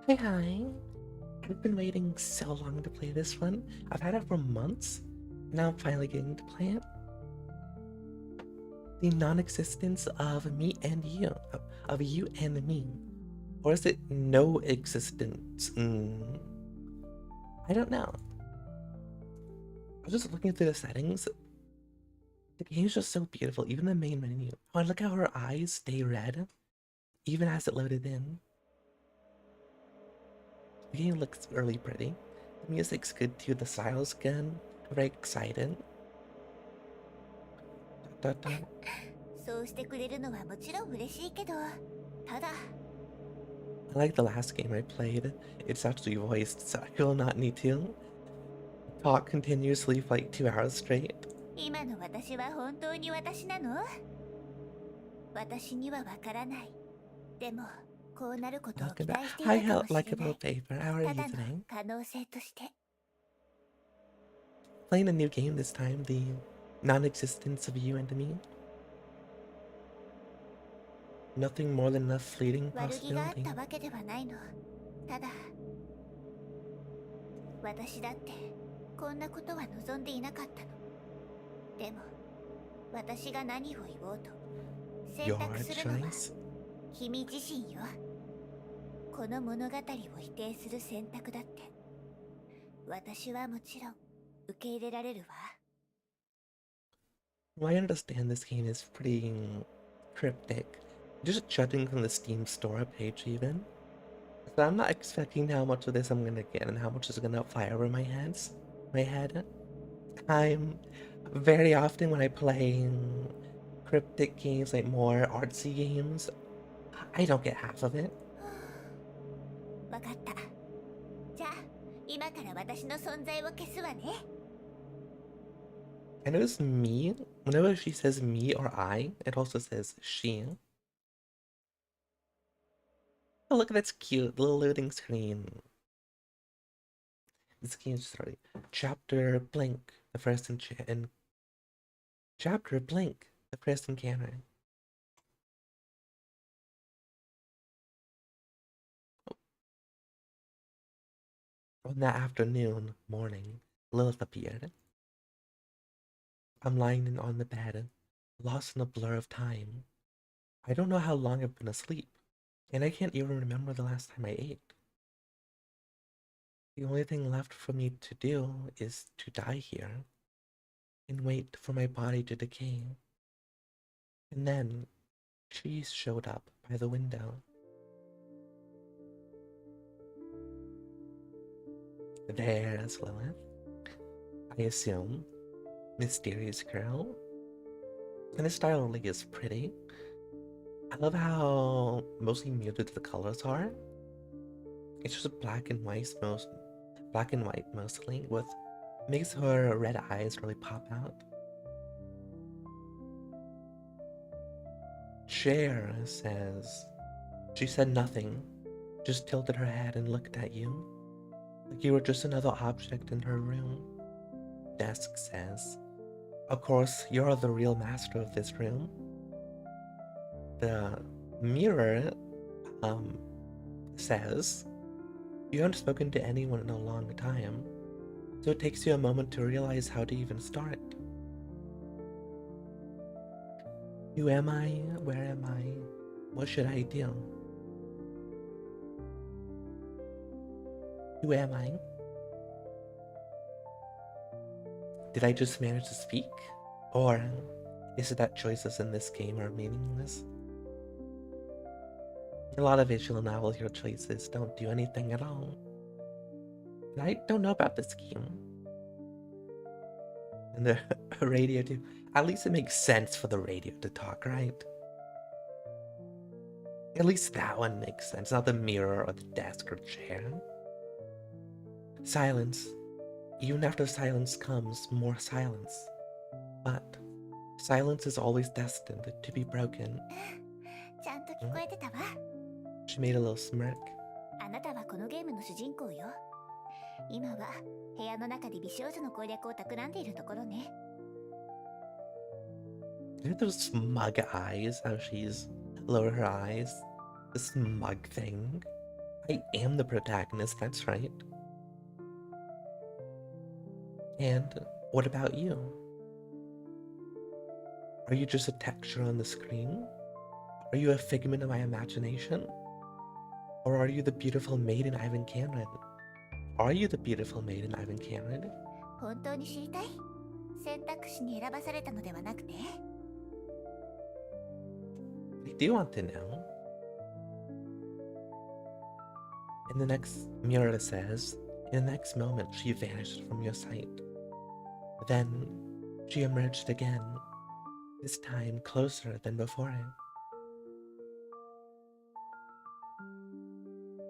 Hi, hi. I've been waiting so long to play this one. I've had it for months. Now I'm finally getting to play it. The non-existence of me and you. Of you and me. Or is it no existence? I don't know. I was just looking through the settings. The game's just so beautiful, even the main menu. Oh, and look how her eyes stay red, even as it loaded in. The game looks really pretty. The music's good too, the style's good. I'm very excited. Da, da, da. そうしてくれるのはもちろん嬉しいけど、ただ I like the last game I played. It's actually voiced, so I will not need to talk continuously for like 2 hours straight. 今の私は本当に私なの？私にはわからない。でも、こうなることを Welcome 期 back. 待してい Hi, たかもしれ likable ない。 paper. How are た you だの today? 可能性として。Playing a new game this time, the non-existence of you and me. Nothing more than a fleeting 悪気があっ possibility. たわけではないの。ただ、私だってこんなことは望んでいなかったの。でも、私が何を言おうと選 Your 択するのは choice. 君自身よ。この物語を否定する選択だって私はもちろん受け入れられるわ。 Well, I understand this game is pretty cryptic. Just judging from the Steam store page even. So I'm not expecting how much of this I'm gonna get and how much is gonna fly over my head. I'm very often when I play cryptic games, like more artsy games, I don't get half of it. わかった。じゃあ今から私の存在を消すわね。 I notice me, whenever she says me or I, it also says she. Oh, look, that's cute. The little loading screen. This game started. Chapter Blink, the first and Chapter Blink, the first encounter. On that afternoon, morning, Lilith appeared. I'm lying on the bed, lost in a blur of time. I don't know how long I've been asleep, and I can't even remember the last time I ate. The only thing left for me to do is to die here and wait for my body to decay. And then she showed up by the window. There's Lilith, I assume. Mysterious girl. And the style really is pretty. I love how mostly muted the colors are. It's just black and white mostly, with makes her red eyes really pop out. Cher says she said nothing, just tilted her head and looked at you, like you were just another object in her room. Desk says, of course, you're the real master of this room. The mirror says, you haven't spoken to anyone in a long time, so it takes you a moment to realize how to even start. Who am I? Where am I? What should I do? Who am I? Did I just manage to speak? Or is it that choices in this game are meaningless? In a lot of visual novels, your choices don't do anything at all. And I don't know about this game. And the radio too. At least it makes sense for the radio to talk, right? At least that one makes sense, not the mirror or the desk or chair. Silence. Even after silence comes more silence. But silence is always destined to be broken. ちゃんと聞こえてたわ。 She made a little smirk. あなたはこのゲームの主人公よ。今は部屋の中で美少女の攻略を企んでいるところね。 Look at those smug eyes, how she's lowered her eyes. The smug thing. I am the protagonist, that's right. And what about you? Are you just a texture on the screen? Are you a figment of my imagination? Or are you the beautiful maiden I've encountered? Are you the beautiful maiden I've encountered? 本当に知りたい？選択肢に選ばされたのではなくて？ I do want to know. In the next, Mira says, in the next moment she vanished from your sight. Then she emerged again, this time closer than before.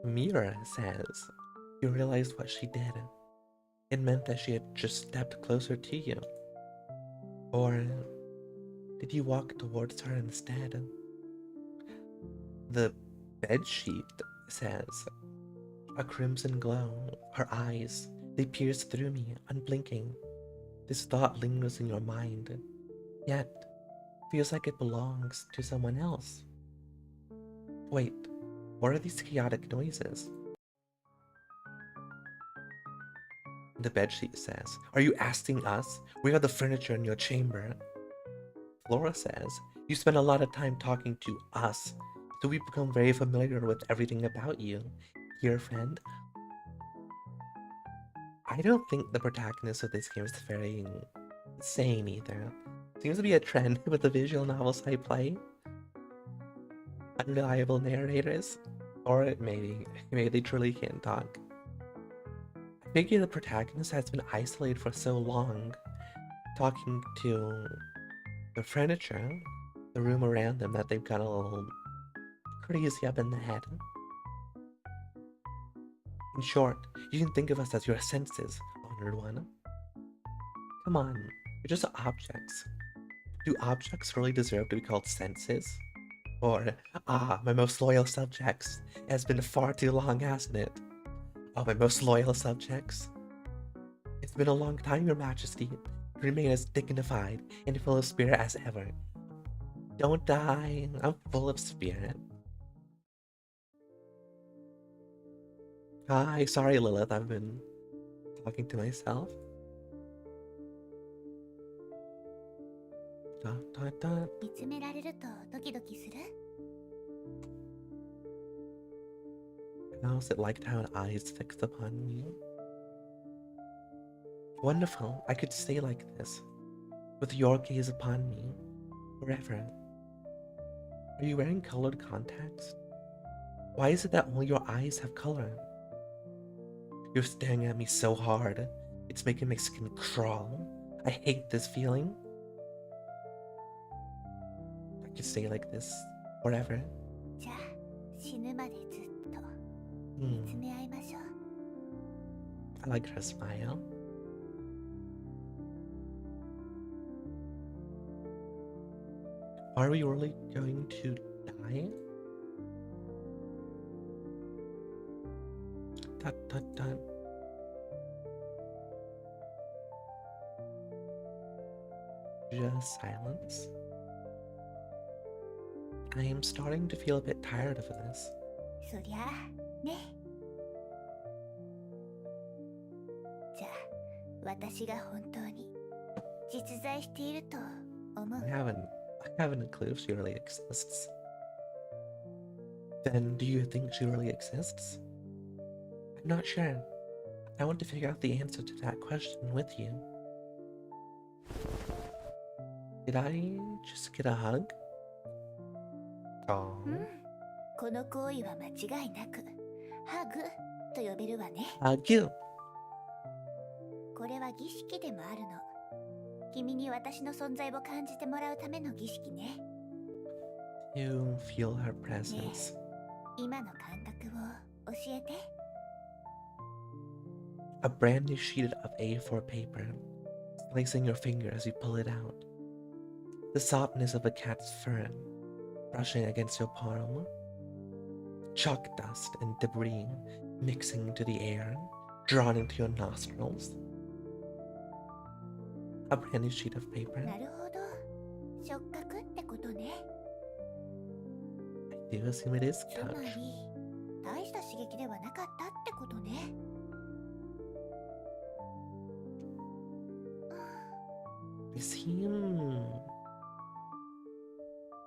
Mira says, you realized what she did. It meant that she had just stepped closer to you. Or did you walk towards her instead? The bedsheet says, a crimson glow, her eyes, they pierce through me, unblinking. This thought lingers in your mind, yet feels like it belongs to someone else. Wait, what are these chaotic noises? The bedsheet says, are you asking us? We are the furniture in your chamber. Flora says, you spend a lot of time talking to us, so we've become very familiar with everything about you, dear friend. I don't think the protagonist of this game is very sane either. Seems to be a trend with the visual novels I play. Unreliable narrators, or maybe they truly can't talk. I figure the protagonist has been isolated for so long, talking to the furniture, the room around them, that they've got a little crazy up in the head. In short, you can think of us as your senses, Honored One. Come on, you're just objects. Do objects really deserve to be called senses? Or, my most loyal subjects. It has been far too long, hasn't it? Oh, my most loyal subjects. It's been a long time, Your Majesty. Remain as dignified and full of spirit as ever. Don't die, I'm full of spirit. Hi, sorry Lilith, I've been talking to myself. Dot, dot, dot. 見つめられるとドキドキする？ How's it like to have eyes fixed upon me? Wonderful, I could stay like this, with your gaze upon me, forever. Are you wearing colored contacts? Why is it that only your eyes have color? You're staring at me so hard, it's making my skin crawl. I hate this feeling. I could stay like this forever. じゃあ死ぬまでずっと見つめ合いましょう。 I like her smile. Are we really going to die? Dot, dot, dot. Just silence. I am starting to feel a bit tired of this. そりゃあね。じゃあ私が本当に実在していると思う？ I haven't a clue if she really exists. Then do you think she really exists? I'm not sure. I want to figure out the answer to that question with you. Did I just get a hug? Oh. この行為は間違いなくハグと呼べるわね。 Hug you. これは儀式でもあるの。君に私の存在を感じてもらうための儀式ね。 You feel her presence. 今の感覚を教えて。 A brand new sheet of A4 paper, slicing your finger as you pull it out. The softness of a cat's fur, brushing against your palm. Chalk dust and debris mixing into the air, drawn into your nostrils. A brand new sheet of paper. なるほど。触覚ってことね。 I do assume it is つま touch. り大した刺激ではなかったってことね。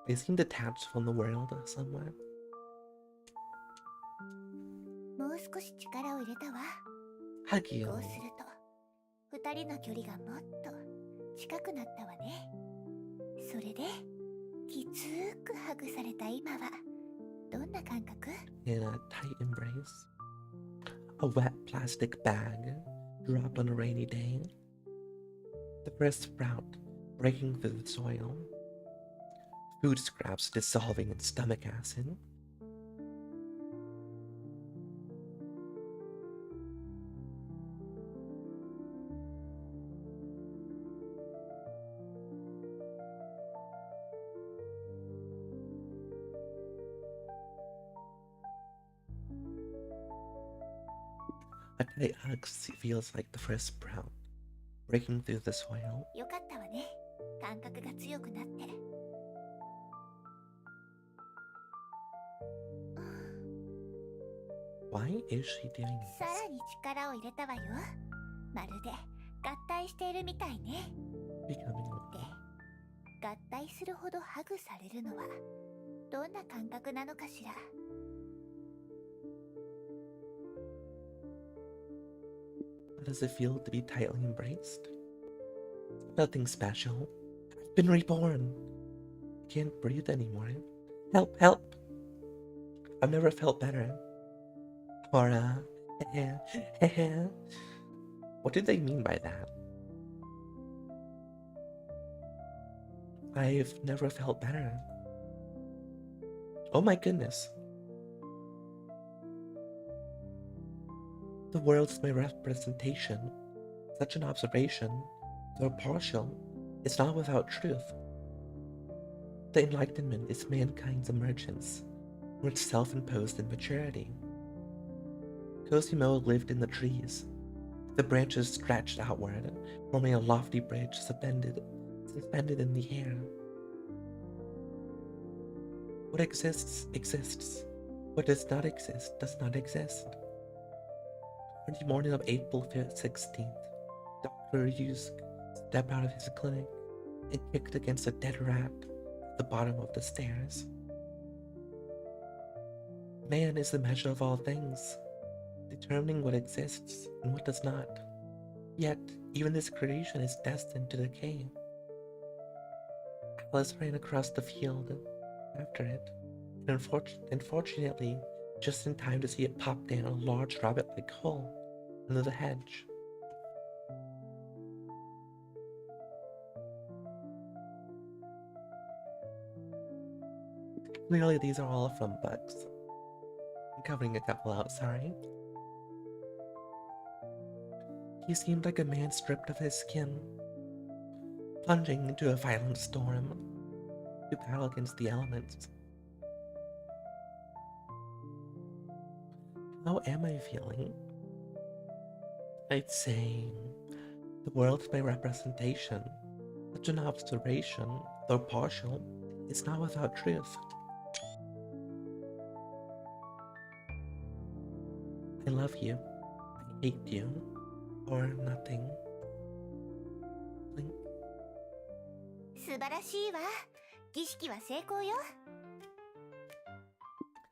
They seem detached from the world somewhat. もう少し力を入れたわ。 Huggy. こうすると二人の距離がもっと近くなったわね。それできつーくハグされた今はどんな感覚？ In a tight embrace. A wet plastic bag dropped on a rainy day. The first sprout breaking through the soil. Food scraps dissolving in stomach acid. A tight hug feels like the first sprout breaking through the soil. よかったわね。感覚が強くなって。Why is she doing さ this? らに力を入れたわよ。まるで合体しているみたいね。 Becoming で、合体するほどハグされるのはどんな感覚なのかしら。 How does it feel to be tightly embraced? Nothing special. I've been reborn. I can't breathe anymore. Help, help. I've never felt better. Or, what do they mean by that? I've never felt better. Oh my goodness. The world's my representation. Such an observation, though partial, is not without truth. The Enlightenment is mankind's emergence from its self-imposed immaturity. Cosimo lived in the trees. The branches stretched outward, forming a lofty bridge suspended in the air. What exists, exists. What does not exist, does not exist. On the morning of April 16th, Dr. Yusk stepped out of his clinic and kicked against a dead rat at the bottom of the stairs. Man is the measure of all things, determining what exists and what does not. Yet, even this creation is destined to decay. Alice ran across the field after it, and unfortunately, just in time to see it pop down a large rabbit-like hole under the hedge. Clearly, these are all from books. I'm covering a couple out, sorry. He seemed like a man stripped of his skin, plunging into a violent storm to battle against the elements. How am I feeling? I'd say the world's my representation. Such an observation, though partial, is not without truth. I love you. I hate you. Or nothing. Blink. 素晴らしいわ。儀式は成功よ。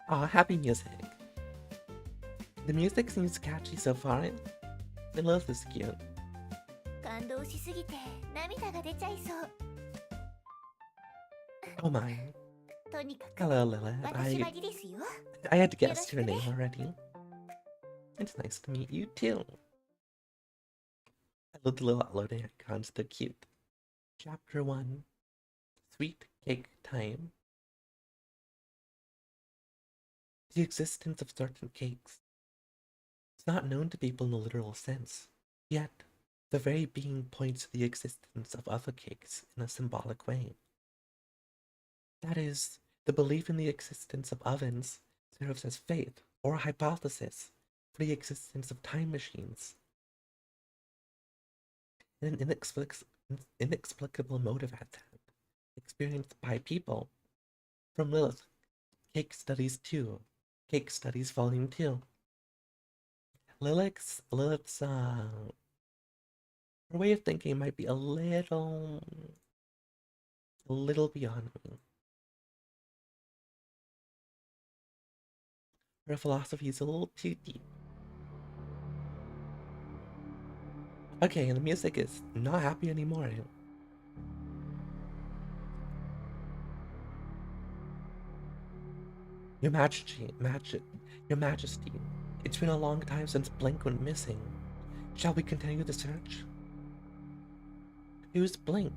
Aw, happy music. The music seems catchy so far. I love this cute. 感動しすぎて涙が出ちゃいそう。 Oh my. とにかく Hello, Lilith. 私はリリスよ。 I had to guess your name already. It's nice to meet you too. I love the little loading icons, they're cute. Chapter 1. Sweet Cake Time. The existence of certain cakes is not known to people in a literal sense, yet the very being points to the existence of other cakes in a symbolic way. That is, the belief in the existence of ovens serves as faith or a hypothesis for the existence of time machines. And an inexplicable motive at that, experienced by people. From Lilith, cake studies too Cake Studies Volume 2. Lilith's her way of thinking might be a little beyond me. Her philosophy is a little too deep. Okay, and the music is not happy anymore. Your Majesty, Your Majesty, it's been a long time since Blink went missing. Shall we continue the search? Who's Blink?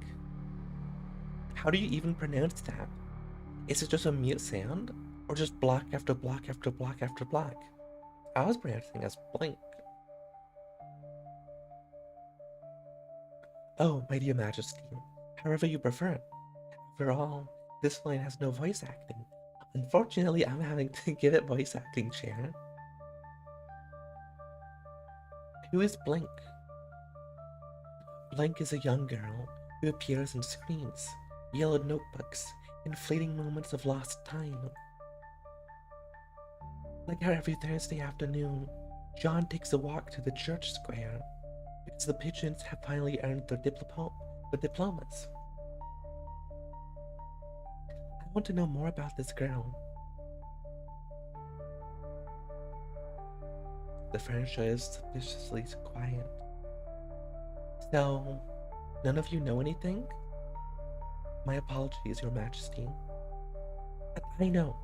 How do you even pronounce that? Is it just a mute sound? Or just block after block after block after block? I was pronouncing as Blink. Oh, my dear Majesty, however you prefer. After all, this line has no voice acting. Unfortunately, I'm having to give it voice acting, Chair. Who is Blink? Blink is a young girl who appears in screens, yellowed notebooks, and fleeting moments of lost time. Like how every Thursday afternoon, John takes a walk to the church square because the pigeons have finally earned their diplomas. I want to know more about this girl. The furniture is suspiciously quiet. So, none of you know anything? My apologies, Your Majesty. But I know.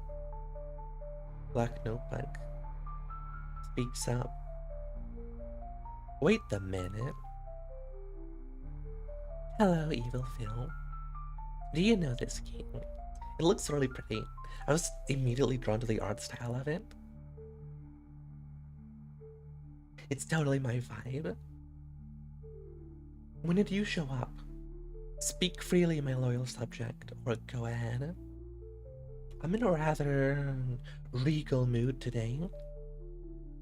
Black Notebook speaks up. Wait a minute. Hello, Evil Phil. Do you know this game? It looks really pretty. I was immediately drawn to the art style of it. It's totally my vibe. When did you show up? Speak freely, my loyal subject, or go ahead. I'm in a rather regal mood today.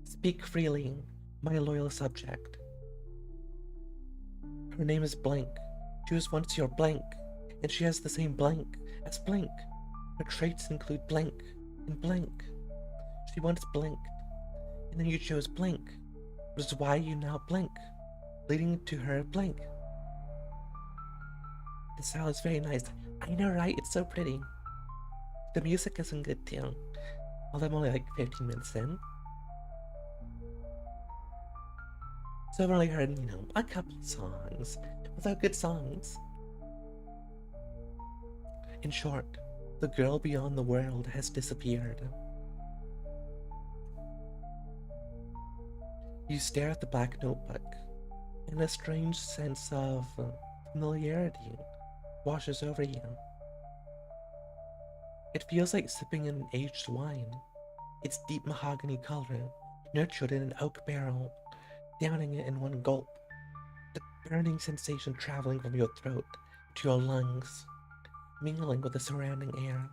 Speak freely, my loyal subject. Her name is Blank. She was once your Blank, and she has the same blank as Blink. Her traits include blank and blank. She once blinked, and then you chose Blink, which is why you now blink, leading to her Blank. The style is very nice. I know, right? It's so pretty. The music isn't good too. Although I'm only like 15 minutes in. So I've only heard, a couple songs. Without good songs. In short, the girl beyond the world has disappeared. You stare at the black notebook, and a strange sense of familiarity washes over you. It feels like sipping an aged wine, its deep mahogany color nurtured in an oak barrel, downing it in one gulp, the burning sensation traveling from your throat to your lungs, mingling with the surrounding air.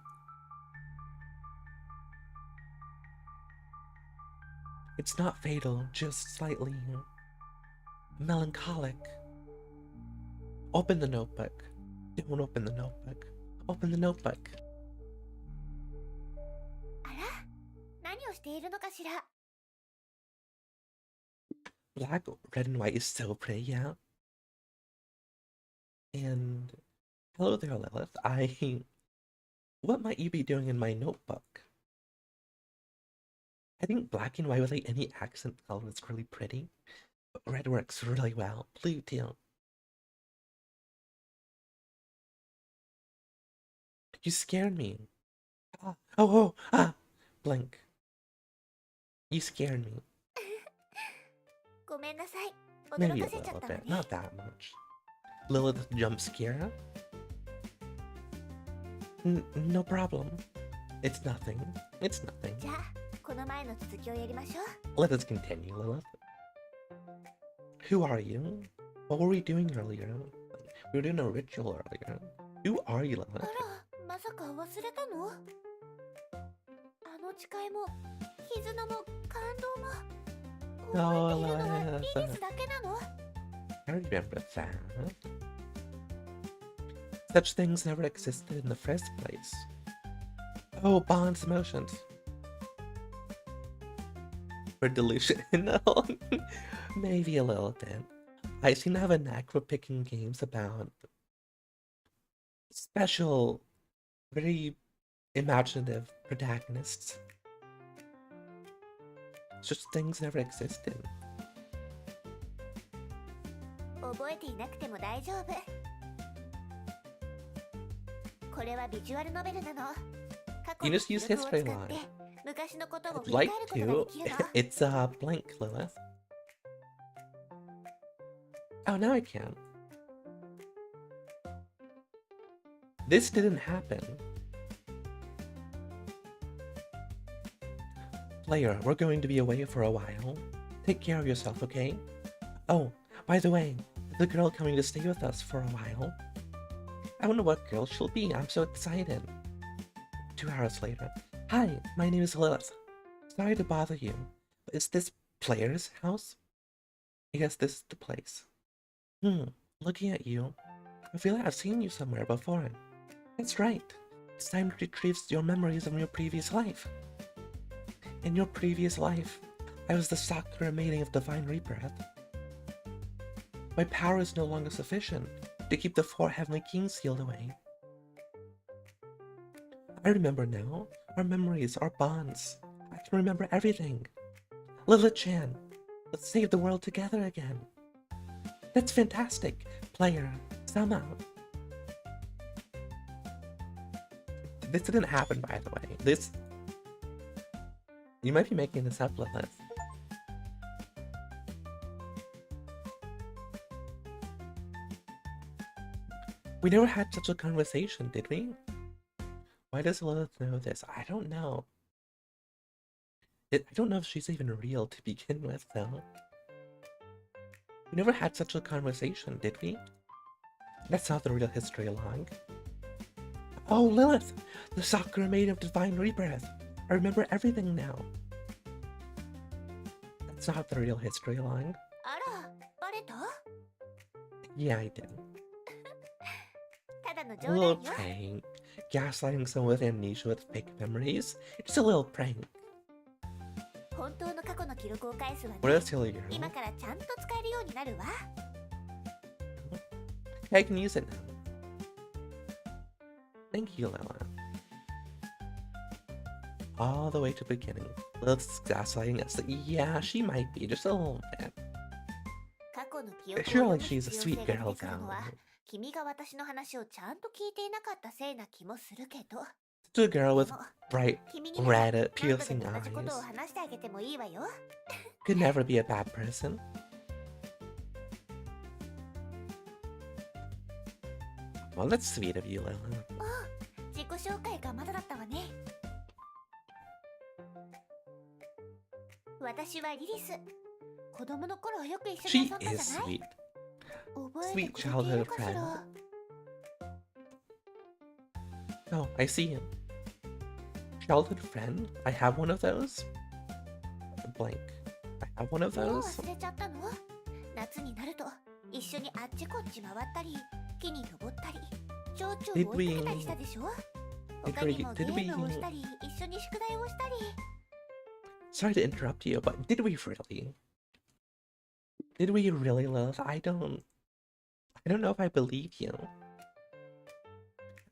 It's not fatal, just slightly melancholic. Open the notebook. Don't open the notebook. Open the notebook. あら、何をしているのかしら。 Black, red, and white is so pretty, yeah. And hello there, Lilith. What might you be doing in my notebook? I think black and white with like any accent color is really pretty, but red works really well. Blue too. You scared me. Blink. You scared me. ごめんなさい。 Maybe 驚 a かせちゃ little ったわ bit, ね。 not that much. Lilith jump scare? No problem. It's nothing. It's nothing. じゃあ、この前の続きをやりましょう。 Let us continue, Lilith. Who are you? What were we doing earlier? We were doing a ritual earlier. Who are you, あ Lilith? ら、まさか忘れたの？あの誓いも、絆も、感動も、覚えているのはリリスだけなの？ I remember that. Such things never existed in the first place. Oh, Bond's emotions. for delusion. No, maybe a little bit. I seem to have a knack for picking games about special, very imaginative protagonists. Such things never existed. 覚えていなくても大丈夫。これはビジュアルノベルなの。過去 You の just 記 use 録を使 history って line. 昔のことを I'd 振り like 返ることが to. できるの。It's blank, Lilith. Oh, now I can. This didn't happen. Player, we're going to be away for a while. Take care of yourself, okay? Oh, by the way, the girl coming to stay with us for a while. I wonder what girl she'll be. I'm so excited. 2 hours later. Hi, my name is Lilith. Sorry to bother you, but is this Player's house? I guess this is the place. Looking at you, I feel like I've seen you somewhere before. That's right. It's time to retrieve your memories of your previous life. In your previous life, I was the Sakura maiden of divine rebirth. My power is no longer sufficient to keep the 4 heavenly kings sealed away. I remember now. Our memories, our bonds. I can remember everything. Lilith-chan, let's save the world together again. That's fantastic. Player, Sama. This didn't happen, by the way. This... You might be making this up, Lilith. We never had such a conversation, did we? Why does Lilith know this? I don't know. I don't know if she's even real to begin with, though. We never had such a conversation, did we? That's not the real history log. Oh, Lilith! The Sakura maiden of divine rebirth! I remember everything now. That's not the real history log. あら、バレた？ Yeah, I did. ただの A 冗 little 談よ。 prank. Gaslighting someone with amnesia with fake memories. It's a little prank. 本当の過去の記録を返すわね。 What a silly girl. 今からちゃんと使えるようになるわ。 I can use it now. Thank you, Lila. All the way to beginning. Lilith's gaslighting us. Yeah, she might be, just a little bit. 過去の記憶を Surely 読む she's a 必要 sweet 性が girl 出てくるの though. は、君が私の話をちゃんと聞いていなかったせいな気もするけど。 It's a girl で with も、 bright 君になら red 何度で piercing も同じことを eyes. 話してあげてもいいわよ。 Could never be a bad person. Well, that's sweet of you, Lila. 自己紹介がまだだったわね。私はリリス。子供の頃よく一緒に She 遊んだじゃない is sweet. 覚えて Sweet くれてい childhood るかしら。 Oh, I see him. Childhood friend? I have one of those? Blank. I have one of もう those? 忘れちゃったの？夏になると一緒にあっちこっち回ったり、木に登ったり、蝶々を追いかけたりしたでしょ？他にもゲームをしたり、一緒に宿題をしたり。 Sorry to interrupt you, but did we really? Did we really, Lilith? I don't know if I believe you.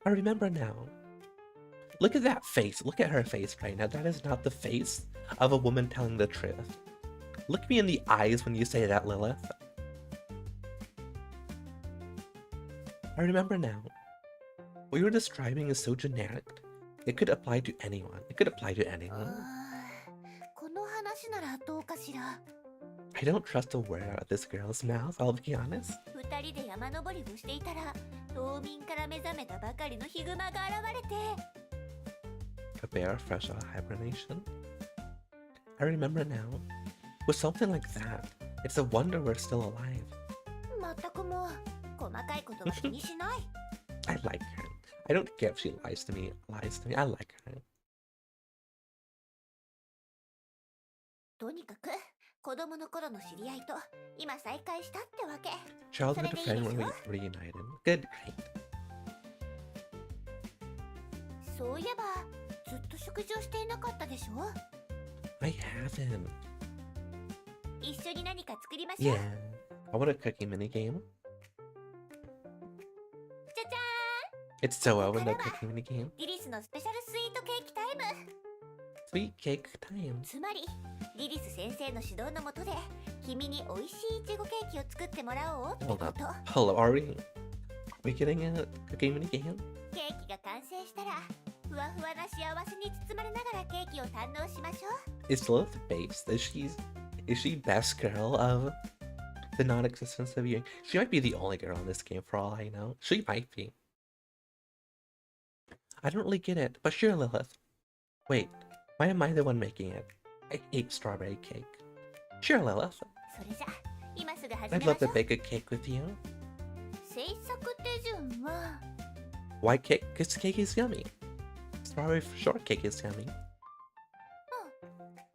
I remember now. Look at that face. Look at her face right now. That is not the face of a woman telling the truth. Look me in the eyes when you say that, Lilith. I remember now. What you were describing is so generic. It could apply to anyone. It could apply to anyone. この話ならどうかしら。 I don't trust a word out of this girl's mouth, I'll be honest. 二人で山登りをしていたら、冬眠から目覚めたばかりのヒグマが現れて。 A bear fresh out of hibernation? I remember now. With something like that, it's a wonder we're still alive. まったくもう、細かいことは気にしない。 I like her. I don't care if she lies to me. I like her. とにかく、子供の頃の知り合いと今再会したってわけ。 Childhood friend when we reunited. Good, great. そういえば、ずっと食事をしていなかったでしょ？ I haven't. 一緒に何か作りましょう。 Yeah, I want a cooking minigame. じゃじゃ It's so ここ well から with は no cooking minigame. リリスのスペシャルスイートケーキタイム。 Sweet cake time. つまりリリス先生の指導のもとで君に美味しいいちごケーキを作ってもらおうってこ Hold と。 up. Hello, are we getting a cooking minigame? ケーキが完成したらふわふわな幸せに包まれながらケーキを堪能しましょう。 Is Lilith based? Is she best girl of the non-existence of you? She might be the only girl in this game for all I know. She might be. I don't really get it, but sure, Lilith. Wait, why am I the one making it? I hate strawberry cake. Sure, Lilith. それじゃ今すぐ始 I'd めま love し to ょう。 bake a cake with you. 制作手順は Why cake? Because cake is yummy. Strawberry shortcake is yummy.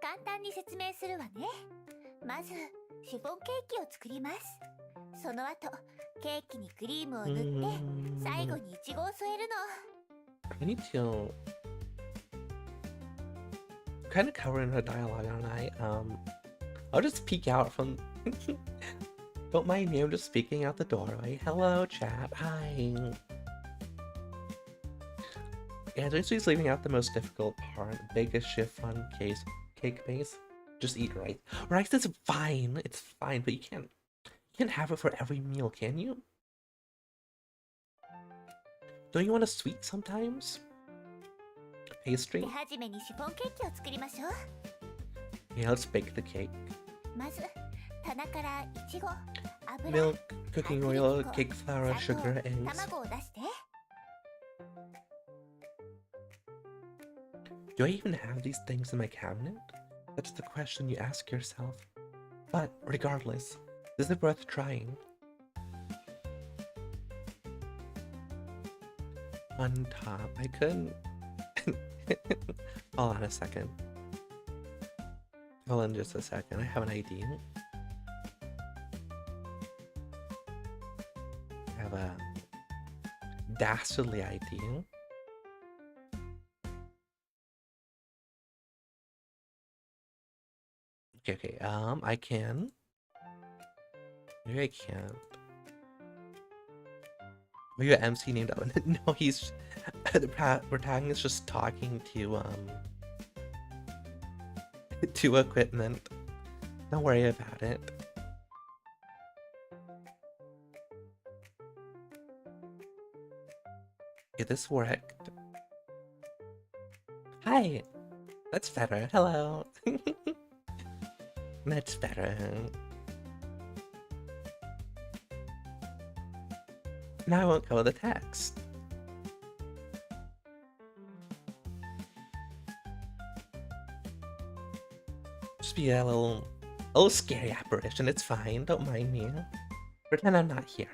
簡単に説明するわね。まずシフォンケーキを作ります。その後ケーキにクリームを塗って最後にイチゴを添えるの。 I need to kind of covering her dialogue, aren't I? I'll just peek out from. Don't mind me, I'm just speaking out the doorway. Hello, chat. Hi. Yeah, so she's leaving out the most difficult part. Biggest shift on cake base. Just eat rice. Rice is fine. It's fine, but you can't have it for every meal, can you? Don't you want a sweet sometimes? 手 Pastry? 始めにシフォンケーキを作りましょう。 Yeah, let's bake the cake. まず棚からイチゴ、油、 Milk, cooking oil, cake flour, 砂糖、 sugar, eggs. 卵を出して。 Do I even have these things in my cabinet? That's the question you ask yourself. But regardless, this is worth trying. On top, I couldn't. Hold on a second. Hold on just a second. I have an idea. I have a dastardly idea. Okay, I can. Maybe I can't. Maybe an MC named no, he's the protagonist just talking to to equipment. Don't worry about it. Okay, this worked. Hi! That's better. Hello. That's better. Now I won't go with the text. Just be a little scary apparition. It's fine. Don't mind me. Pretend I'm not here.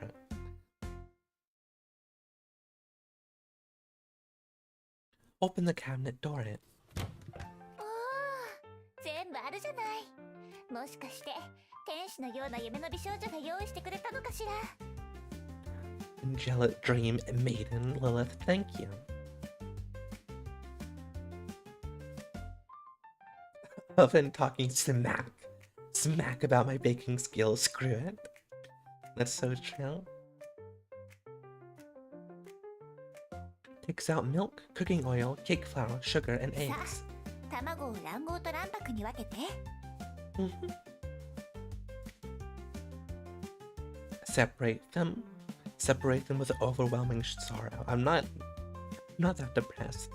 Open the cabinet door. おー、全部あるじゃない。もしかして天使のような夢の美少女が用意してくれたのかしら。 Angelic dream maiden Lilith, thank you. Oven talking smack about my baking skills. Screw it. That's so true. Takes out milk, cooking oil, cake flour, sugar, and eggs. 卵を卵黄と卵白に分けて。 Separate them with overwhelming sorrow. I'm not that depressed.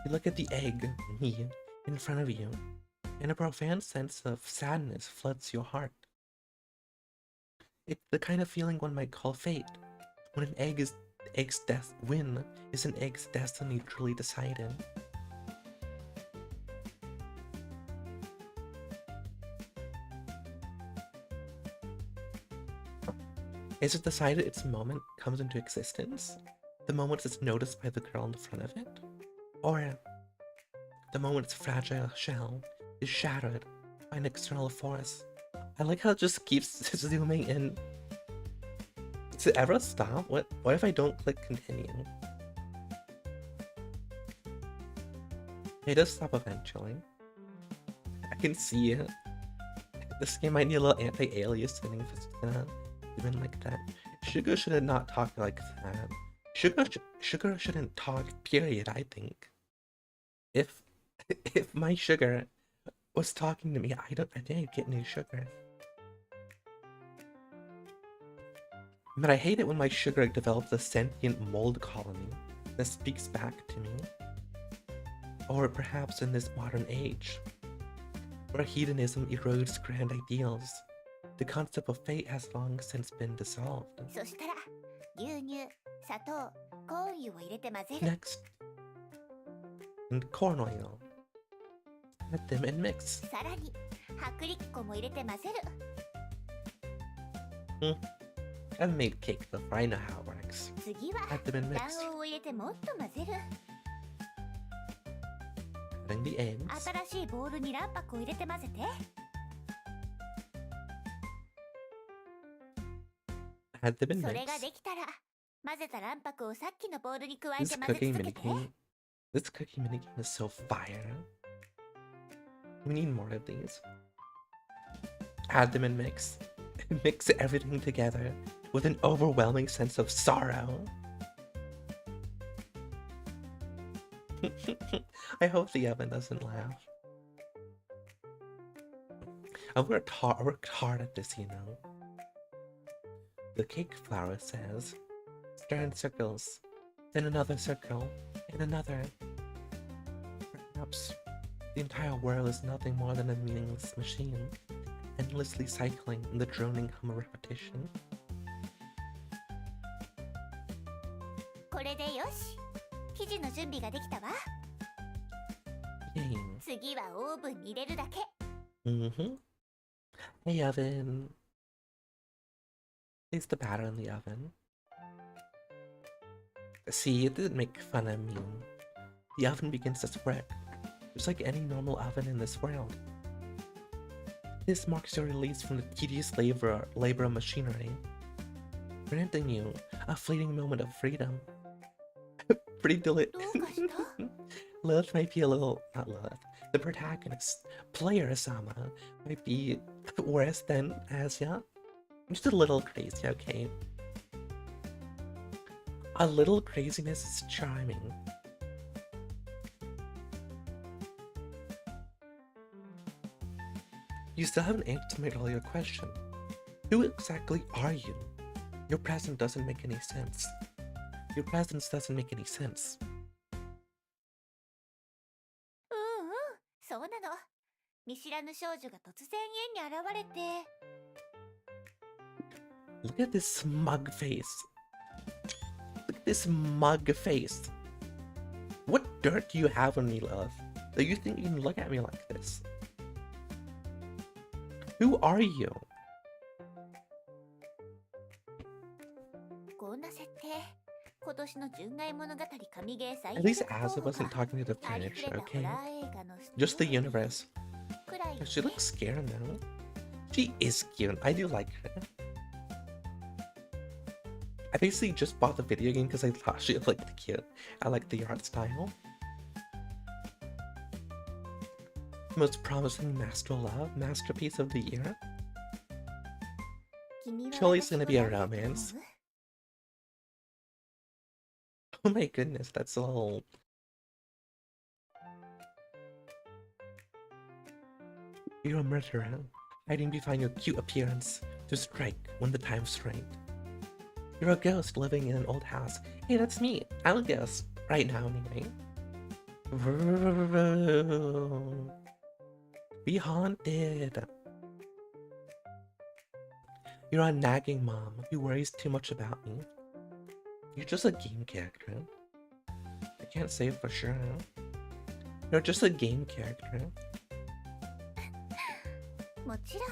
You look at the egg, me, in front of you, and a profound sense of sadness floods your heart. It's the kind of feeling one might call fate, when an egg's destiny truly decided. Is it decided its moment comes into existence? The moment it's noticed by the girl in front of it? Or the moment its fragile shell is shattered by an external force? I like how it just keeps zooming in. Does it ever stop? What if I don't click continue? It does stop eventually. can see it. This game might need a little anti-aliasing if it's gonna even like that. Sugar should not talk like that. Sugar shouldn't talk, period, I think. If if my sugar was talking to me, I didn't get any sugar. But I hate it when my sugar develops a sentient mold colony that speaks back to me. Or perhaps in this modern age, where hedonism erodes grand ideals, the concept of fate has long since been dissolved. そしたら牛乳、砂糖、コーン油を入れて混ぜる。 Next, and corn oil. Add them and mix. さらに薄力粉も入れて混ぜる。 I've made cake before, I know how it works. 次は Add them and 卵 mix. 黄を入れてもっと混ぜる。 Adding the eggs. 新しいボウルに卵白を入れて混ぜて。 Add them and それが mix. できたら混ぜた卵白をさっきのボウルに加え This て混ぜ cooking 続けて。 minigame, this cooking minigame is so fire. We need more of these. Add them and mix. Mix everything together with an overwhelming sense of sorrow. I hope the oven doesn't laugh. I worked hard at this, you know. The cake flour says, stir in circles, then another circle, and another. Perhaps the entire world is nothing more than a meaningless machine, endlessly cycling in the droning hum of repetition. これでよし。生地の準備ができたわ。 Yay. 次はオーブンに入れるだけ。 Hey oven. Place the batter in the oven. See, it didn't make fun of me. The oven begins to spread, just like any normal oven in this world. This marks your release from the tedious labor of machinery, granting you a fleeting moment of freedom. Prettyどうかした？ Lilith might be a little, not Lilith, the protagonist, player Asama, might be worse than Asya. Just a little crazy, okay? A little craziness is charming. You still haven't answered my earlier question. Who exactly are you? Your presence doesn't make any sense. Your presence doesn't make any sense. そうなの。見知らぬ少女が突然家に現れて。 Look at this smug face. Look at this smug face. What dirt do you have on me, Lilith, that you think you can look at me like this? Who are you? こんな設定。今年の純愛物語神ゲー最 At least Asa wasn't talking to the furniture, okay? Just the universe. She looks scared now. She is cute. I do like her. I basically just bought the video game because I thought she looked cute. I like the art style. Most promising masterpiece of the year. Surely it's gonna be a romance. Oh my goodness, that's a little... You're a murderer, hiding behind your cute appearance to strike when the time's right. You're a ghost living in an old house. Hey, that's me. I'm a ghost. Right now, anyway. Be haunted. You're a nagging mom who worries too much about me. You're just a game character. I can't say it for sure. You're just a game character. もちろん。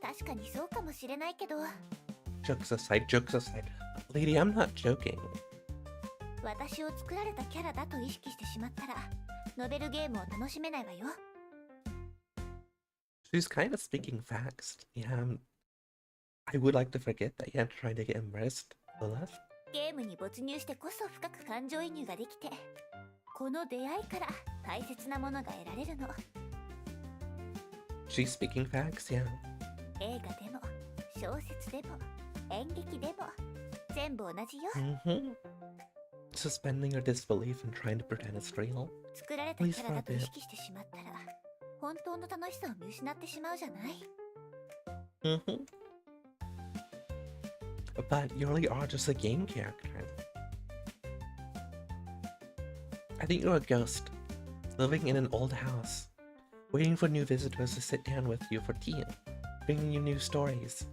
確かにそうかもしれないけど。 Jokes aside, Lady, I'm not joking. 私を作られたキャラだと意識してしまったら、ノベルゲームを楽しめないわよ。 She's kind of speaking facts. Yeah, I would like to forget that you're trying to get immersed, Lilith. ゲームに没入してこそ深く感情移入ができて、この出会いから大切なものが得られるの。She's speaking facts, yeah. 映画でも小説でも演劇でも全部同じよ。Mm-hmm. Suspending your disbelief and trying to pretend it's real. 作られたキャラだと意識してしまったら本当の楽しさを見失ってしまうじゃない。Mm-hmm. But you really are just a game character. I think you're a ghost, living in an old house, waiting for new visitors to sit down with you for tea, bringing you new stories.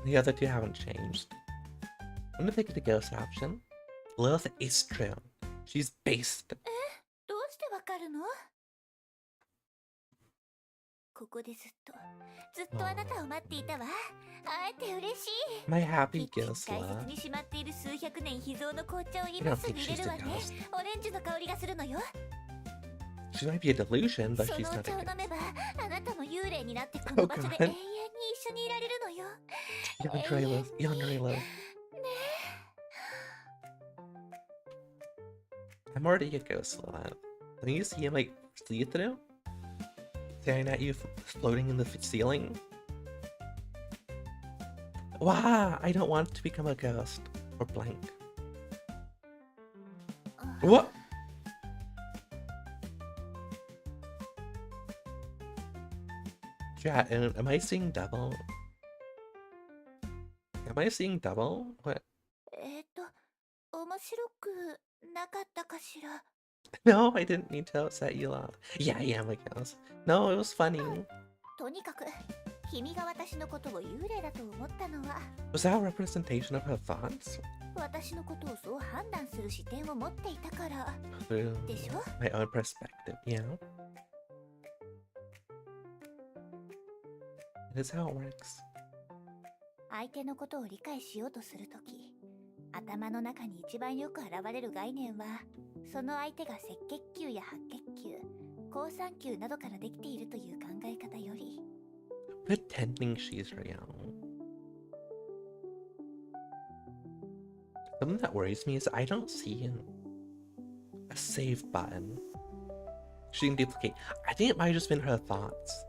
The other two haven't changed. I'm gonna pick the ghost option. Lilith is true. She's based. どうしてわかるの？ここでずっとあなたを待っていたわ。会えて嬉しい。 My happy 大 ghost 切 love. にしまっている数百年秘蔵の紅茶を今すぐ入れるわね。オレンジの香りがするのよ。 She might be a delusion, but そ she's のお not a 茶を飲 ghost. めばあなたも幽霊になってこの場所で永遠に一緒にいられるのよ。 Younger Lilith. I'm already a ghost love. Don't you see him like see through? Staring at you floating in the ceiling? Wow, I don't want to become a ghost. Or blank. What? Chat, am I seeing double? Am I seeing double? What? 面白くなかったかしら。 No, I didn't mean to upset you, love. Yeah, I am a ghost. No, it was funny. とにかく君が私のことを幽霊だと思ったのは Was that a representation of her thoughts? 私のことをそう判断する視点を持っていたから Through でしょ。 my own perspective, yeah. It is how it works. 相手のことを理解しようとするとき、頭の中に一番よく現れる概念は、その相手が赤血球や白血球、好酸球などからできているという考え方より、 Pretending she's real. Something that worries me is I don't see a save button. She can duplicate. I think it might have just been her thoughts.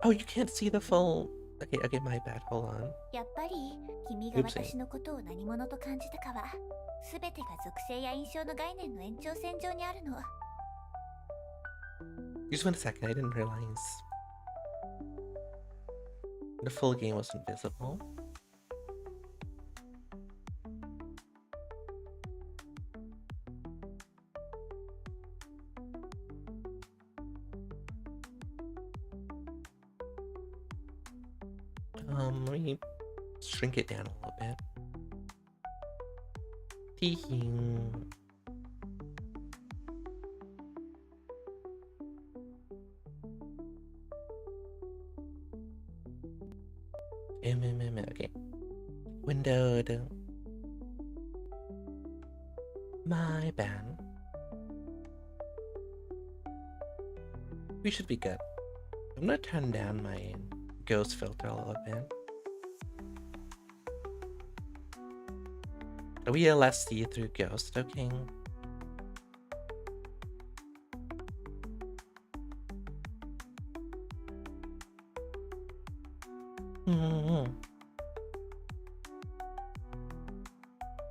Oh, you can't see the full... Okay, my bad. Hold on. やっぱり君が私のことを何者と感じたかは、すべてが属性や印象の概念の延長線上にあるの。 Just one second, I didn't realize the full game wasn't visible. Let me shrink it down a little bit. Tee-hee. Okay. Windowed. My bad. We should be good. I'm gonna turn down my ghost filter a little bit. Are we a less see-through ghost, okay?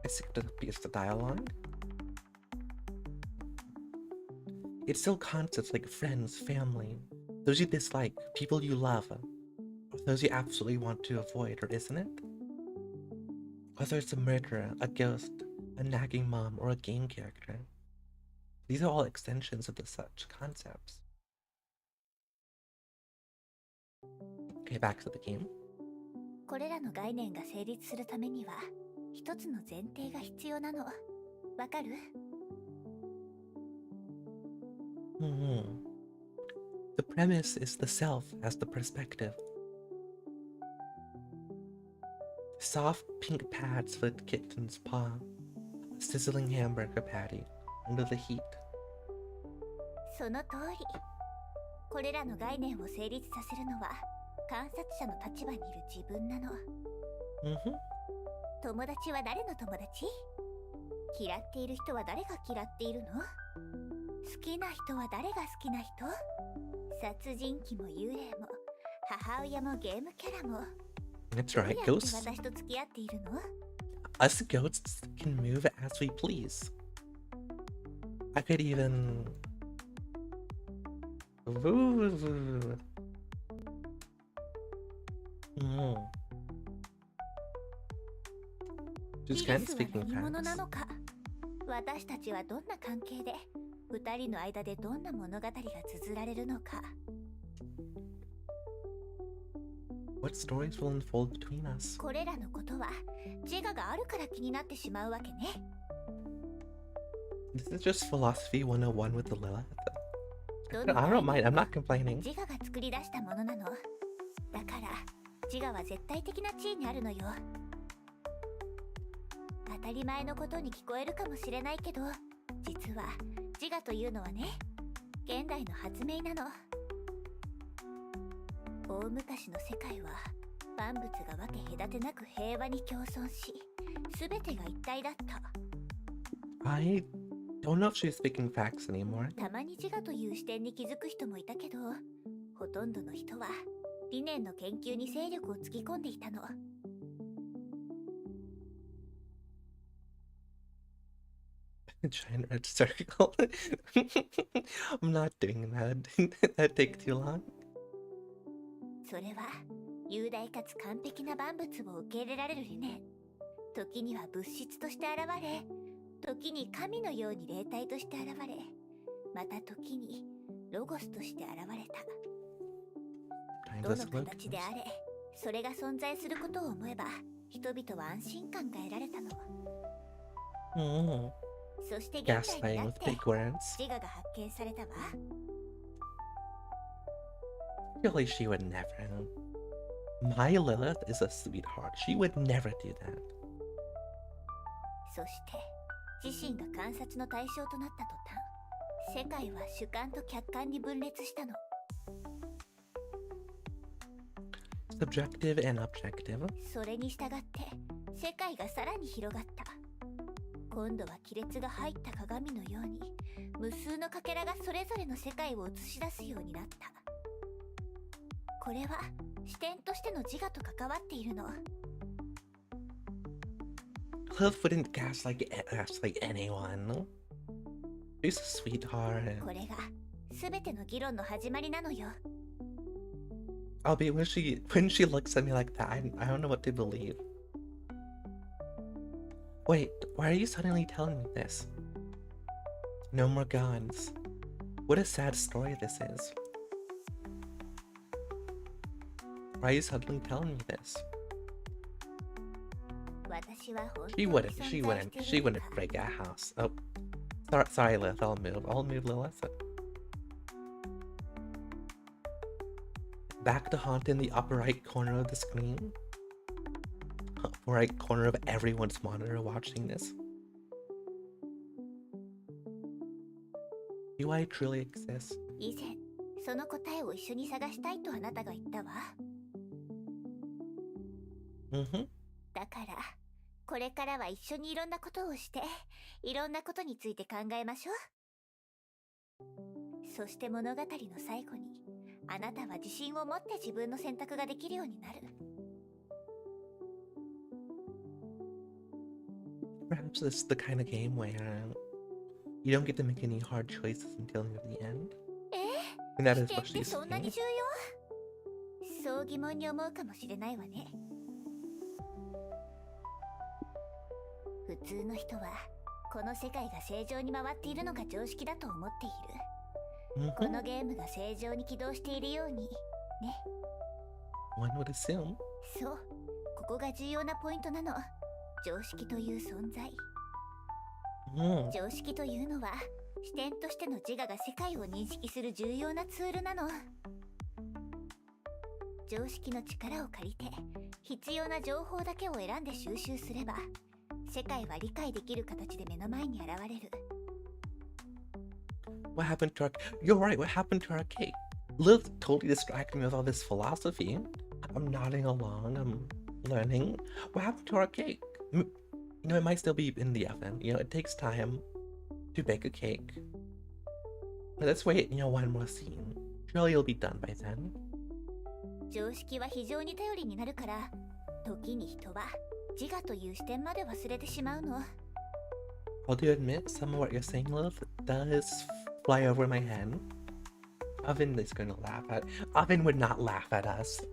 I skipped a piece of dialogue. It's still concepts like friends, family, those you dislike, people you love, or those you absolutely want to avoid, or isn't it? Whether it's a murderer, a ghost, a nagging mom, or a game character, these are all extensions of the such concepts. Okay, back to the game. これらの概念が成立するためには、一つの前提が必要なの。わかる？ The premise is the self as the perspective. Soft pink pads for the kitten's paw. A sizzling hamburger patty under the heat. その通り。これらの概念を成立させるのは、観察者の立場にいる自分なの。友達は誰の友達？嫌っている人は誰が嫌っているの？好きな人は誰が好きな人？殺人鬼も幽霊も母親もゲームキャラも That's どうや right, って ghosts. 私と付き合っているの？ Us ghosts can move as we please. I could even... Just イ kind リ of スは speaking 何者な facts. のか？私たちはどんな関係で二人の間でどんな物語が綴られるのか？ What stories will unfold between us? これらのことは自我があるから気になってしまうわけね。 This is just philosophy 101 with the Lilith. どの I 概 don't mind, 念 I'm も not complaining. 自我が作り出したものなの。だから自我は絶対的な地位にあるのよ。当たり前のことに聞こえるかもしれないけど、実は自我というのはね、現代の発明なの。大昔の世界は万物が分け隔てなく平和に共存し、全てが一体だった。 I don't know if she's speaking facts anymore. たまに自我という視点に気づく人もいたけど、ほとんどの人は理念の研究に精力をつぎ込んでいたの。 Giant red circle. I'm not doing that. That'd take too long. それは雄大かつ完璧な万物を受け入れられる理念。時には物質として現れ、時に神のように霊体として現れ、また時にロゴスとして現れた。 どの Timeless look. 形であれ、それが存在することを思えば人々は安心感が得られたの。 Mm. そして現代に Gaslighting なっ with て big words. 自我が発見されたわ。 Surely she would never. My Lilith is a sweetheart. She would never do that. そして自身が観察の対象となった途端、世界は主観と客観に分裂したの。 Subjective and objective. それに従って世界がさらに広がった。今度は亀裂が入った鏡のように無数のかけらがそれぞれの世界を映し出すようになった。これは視点としての自我と関わっているの。 Lilith wouldn't gaslight anyone. She's a sweetheart. これが全ての議論の始まりなのよ。 I'll be when she looks at me like that, I don't know what to believe. Wait, why are you suddenly telling me this? No more gods. What a sad story this is. Why are you suddenly telling me this? 私は本当 She に wouldn't, 存 she 在 wouldn't, してい she るの wouldn't か。 break a house. Oh, sorry, Lilith, I'll move Lilith. Back to haunt in the upper right corner of the screen. Upper right corner of everyone's monitor watching this. Do I truly exist? 以前その答えを一緒に探したいとあなたが言ったわ。 Mm-hmm. だからこれからは一緒にいろんなことをしていろんなことについて考えましょう。そして物語の最後にあなたは自信を持って自分の選択ができるようになる。 Perhaps this is the kind of game where you don't get to make any hard choices until near the end. え And that ー、 is 視 what 点って she's そんなに saying. 重要？そう疑問に思うかもしれないわね。普通の人はこの世界が正常に回っているのが常識だと思っている。 こ Mm-hmm. のゲームが正常に起動しているようにね。 One would assume. そう、ここが重要なポイントなの。常識という存在。 Mm. 常識というのは視点としての自我が世界を認識する重要なツールなの。常識の力を借りて必要な情報だけを選んで収集すれば世界は理解できる形で目の前に現れる。 What happened to our... You're right, what happened to our cake? Lilith totally distracted me with all this philosophy. I'm nodding along, I'm learning. What happened to our cake? You know, it might still be in the oven. You know, it takes time to bake a cake. Let's wait, one more scene. Surely you'll be done by then. 常識は非常に頼りになるから、時に人は自我という視点まで忘れてしまうの。I'll do admit some of what you're saying, Lilith, does fly over my head. Oven is gonna laugh at. Oven would not laugh at us.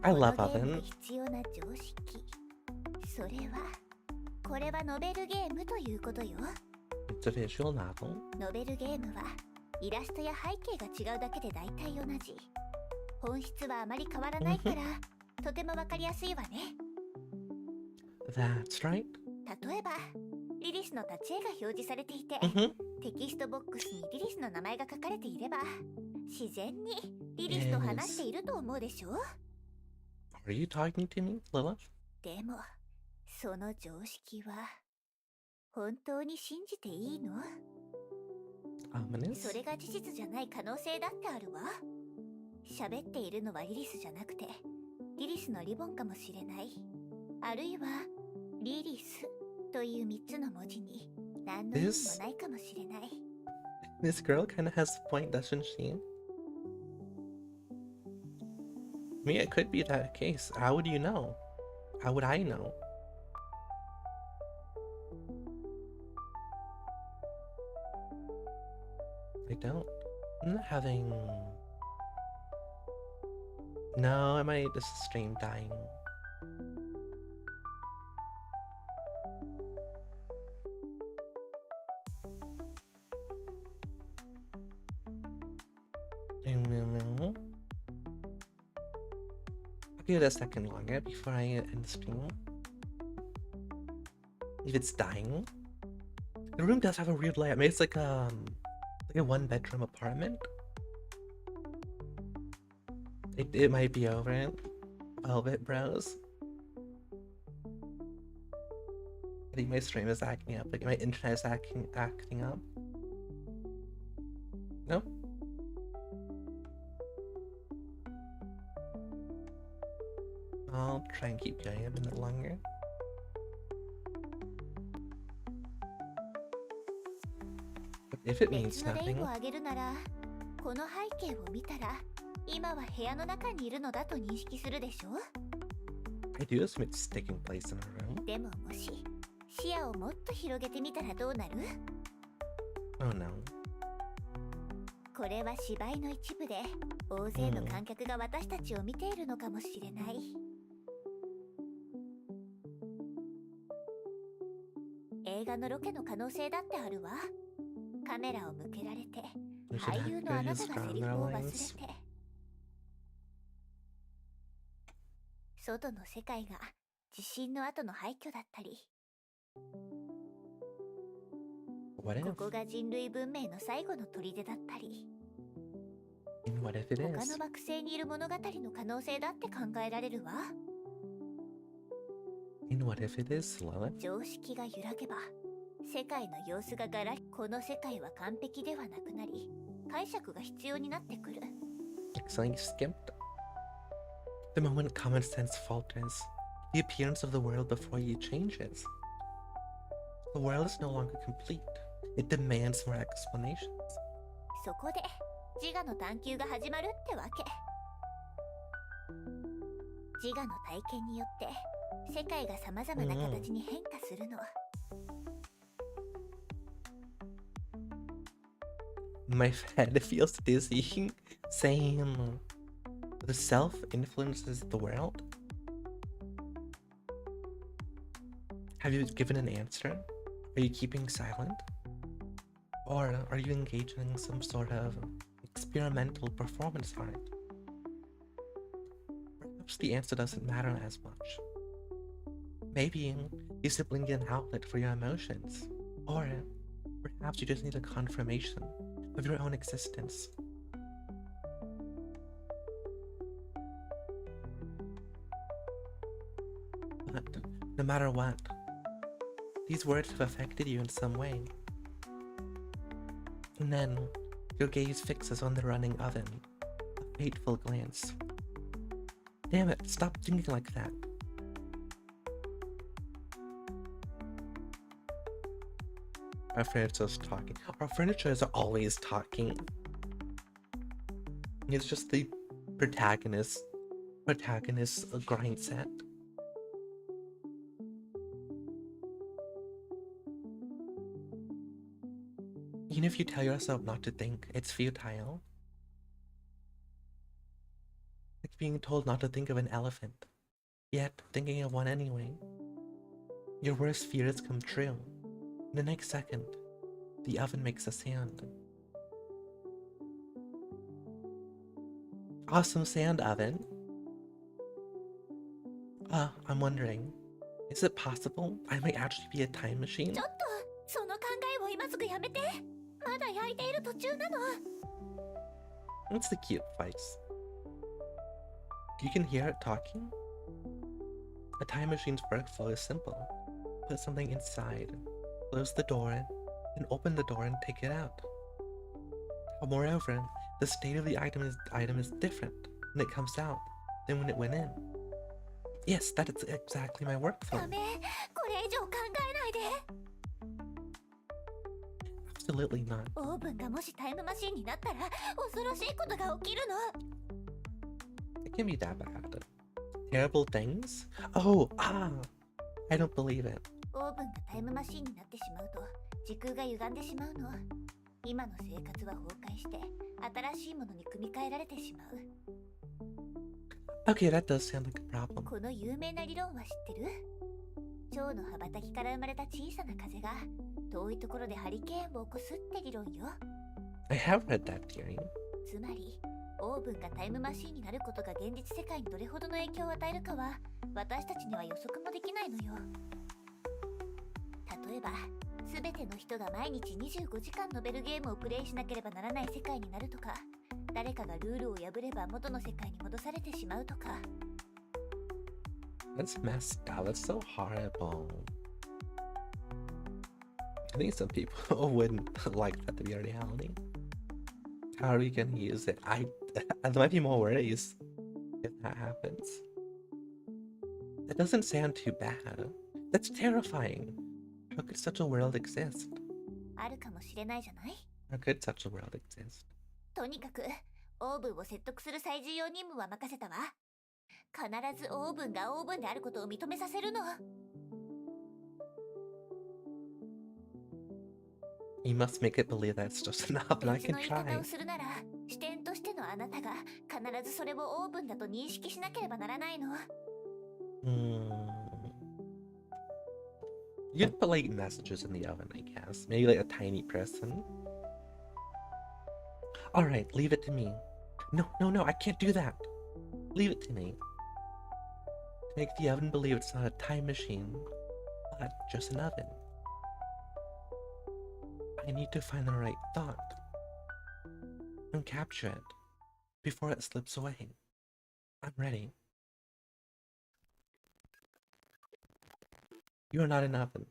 I love このゲーム Oven. で必要な常識。それは、これはノベルゲームということよ。It's a visual novel. ノベルゲームはイラストや背景が違うだけで大体同じ。本質はあまり変わらないから、とてもわかりやすいわね。That's right. 例えば、リリスの立ち絵が表示されていて、テキストボックスにリリスの名前が書かれていれば、自然にリリスと話していると思うでしょ。Are you talking to me, Lilith? でも、その常識は本当に信じていいの？ Ominous? それが事実じゃない可能性だってあるわ。喋っているのはリリスじゃなくて、リリスのリボンかもしれない。あるいは、リリスという3つの文字に何の意味もないかもしれない。This girl kind of has a point, doesn't she? I mean, it could be that case. How would you know? How would I know? I don't. I'm not having... No, am I just stream dying? I'll give it a second longer before I end the stream. If it's dying. The room does have a weird layout. Maybe it's like a one-bedroom apartment. It might be over it. Velvet Bros. I think my stream is acting up. Like my internet is acting up. No? I'll try and keep going a minute longer. But if it means 別の例 nothing, を挙げるなら、この背景を見たら、今は部屋の中にいるのだと認識するでしょ。 I do assume it's taking place in a room. でももし、視野をもっと広げてみたらどうなる？ Oh no. これは芝居の一部で、大勢の観客が私たちを見ているのかもしれない。映画のロケの可能性だってあるわ。カメラを向けられて、俳優のあなたがセリフを忘れて、外の世界が地震の後の廃墟だったり、 What こ if? こが人類文明の最後の砦だったり、 And what if it 他 is? の惑星にいる物語の可能性だって考えられるわ。 And what if it is, Lilith? 常識が揺らげば、世界の様子がガラリ。この世界は完璧ではなくなり、解釈が必要になってくる。 Like something you skipped? The moment common sense falters, the appearance of the world before you changes. The world is no longer complete. It demands more explanations. そこで自我の探求が始まるってわけ。自我の体験によって世界がさまざまな形に変化するの。 My head feels dizzy. Same. The self influences the world. Have you given an answer? Are you keeping silent? Or are you engaging in some sort of experimental performance art? Perhaps the answer doesn't matter as much. Maybe you simply need an outlet for your emotions. Or perhaps you just need a confirmation of your own existence. But no matter what, these words have affected you in some way. And then your gaze fixes on the running oven, a fateful glance. Damn it, stop thinking like that. Our furniture's talking. Our furniture is always talking. It's just the protagonist grind set. Even if you tell yourself not to think, it's futile. It's being told not to think of an elephant, yet thinking of one anyway. Your worst fears come true. In the next second, the oven makes a sound. Awesome sand oven. I'm wondering, is it possible I might actually be a time machine? ちょっとその考えを今すぐやめて。まだ焼いている途中なの。 What's the cute voice? You can hear it talking? A time machine's workflow is simple. Put something inside, close the door, and open the door and take it out. Moreover, the state of the item is different when it comes out than when it went in. Yes, that is exactly my workflow. ダメ、これ以上考えないで。 Absolutely not. オーブンがもしタイムマシンになったら恐ろしいことが起きるの。 It can't be that bad. Terrible things? Oh, I don't believe it. オーブンがタイムマシンになってしまうと時空が歪んでしまうの。今の生活は崩壊して新しいものに組み替えられてしまう。 Okay, that does sound like a problem. この有名な理論は知ってる？蝶の羽ばたきから生まれた小さな風が遠いところでハリケーンを起こすって理論よ。 I have read that theory. つまりオーブンがタイムマシーンになることが現実世界にどれほどの影響を与えるかは私たちには予測もできないのよ。例えば全ての人が毎日25時間のベルゲームをプレイしなければならない世界になるとか、誰かがルールを破れば元の世界に戻されてしまうとか。 That's messed up. That's so horrible. I think some people wouldn't like that to be a reality. How are we gonna use it? There might be more worries if that happens. That doesn't sound too bad. That's terrifying. How could such a world exist? あるかもしれないじゃない。 How could such a world exist? とにかくオーブンを説得する最重要任務は任せたわ。必ずオーブンがオーブンであることを認めさせるの。 You must make it believe that it's just an oven. I 別 can の言い方 try. をするなら視点としてのあなたが必ずそれをオーブンだと認識しなければならないの。 You could put like messages in the oven, I guess. Maybe like a tiny person. Alright, leave it to me. No, I can't do that. Leave it to me. To make the oven believe it's not a time machine, but just an oven. I need to find the right thought and capture it before it slips away. I'm ready. You're not an oven.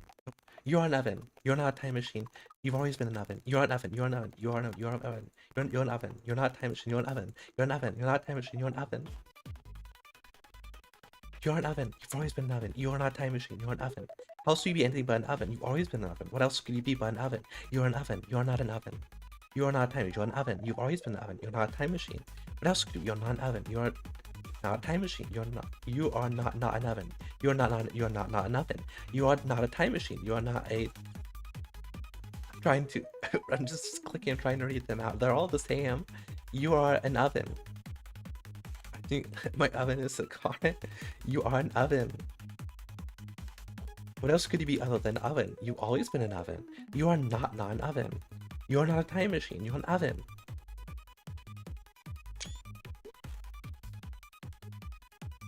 You're an oven. You're not a time machine. You've always been an oven. You're an oven. You're an oven. You're an oven. You're an oven. You're an oven. You're not a time machine. You're an oven. You're an oven. You're not a time machine. You're an oven. You're an oven. You've always been an oven. You are not a time machine. You're an oven. How else could you be anything but an oven? You've always been an oven. What else could you be but an oven? You're an oven. You're not an oven. You are not a time machine. You're an oven. You've always been an oven. You're not a time machine. What else could you be? You're not an oven. You're not a time machine. You're not. You are not an oven. You're not. You're not an oven. You are not a time machine. You are not a. I'm trying to. I'm just clicking. I'm trying to read them out. They're all the same. You are an oven. I think my oven is a car. You are an oven. What else could you be other than oven? You've always been an oven. You are not an oven. You are not a time machine. You're an oven.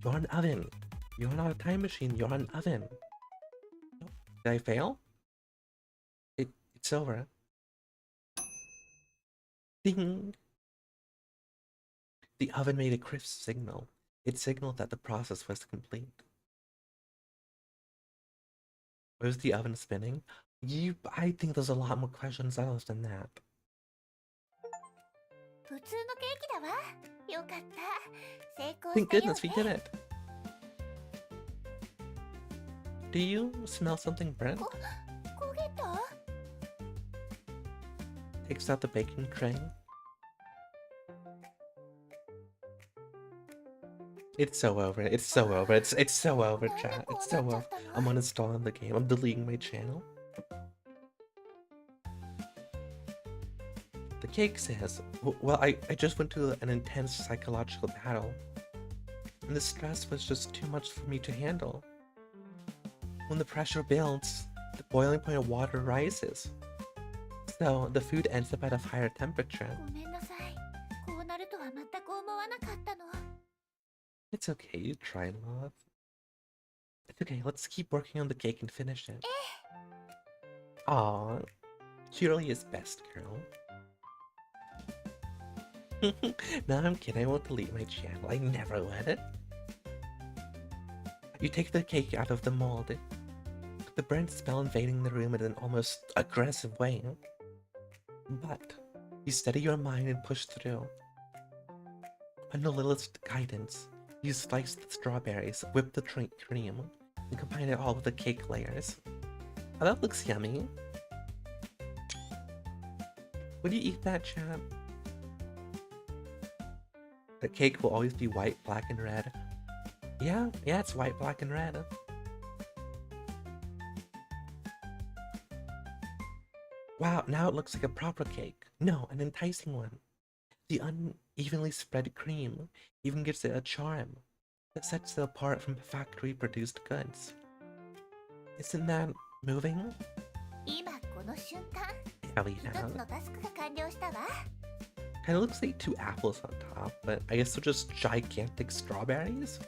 You're an oven. You're not a time machine. You're an oven. Did I fail? It's over. Ding! The oven made a crisp signal. It signaled that the process was complete. Was the oven spinning? I think there's a lot more questions other than that. 普通のケーキだわ。よかった。成功 Thank したよね。 goodness we did it. Do you smell something burnt? 焦げた？ Takes out the baking tray. It's so over. It's so over. It's so over, chat. It's so over. I'm uninstalling the game. I'm deleting my channel. The cake says, well, I just went through an intense psychological battle, and the stress was just too much for me to handle. When the pressure builds, the boiling point of water rises. So the food ends up at a higher temperature. ごめんなさい。こうなるとは全く思わなかったの。 It's okay, you tried, love. It's okay, let's keep working on the cake and finish it. Aww, she really is best, girl. No, I'm kidding, I won't delete my channel. I never would it. You take the cake out of the mold, the burnt smell invading the room in an almost aggressive way. But you steady your mind and push through. Under Lilith's guidance, you slice the strawberries, whip the cream, and combine it all with the cake layers. Oh, that looks yummy. Would you eat that, chat? The cake will always be white, black, and red. Yeah, it's white, black, and red. Wow, now it looks like a proper cake. No, an enticing one. The unevenly spread cream even gives it a charm that sets it apart from factory-produced goods. Isn't that moving? 今この瞬間、 Hell 一 yeah. つのタスクが完了したわ。 Kinda looks like 2 apples on top, but I guess they're just gigantic strawberries?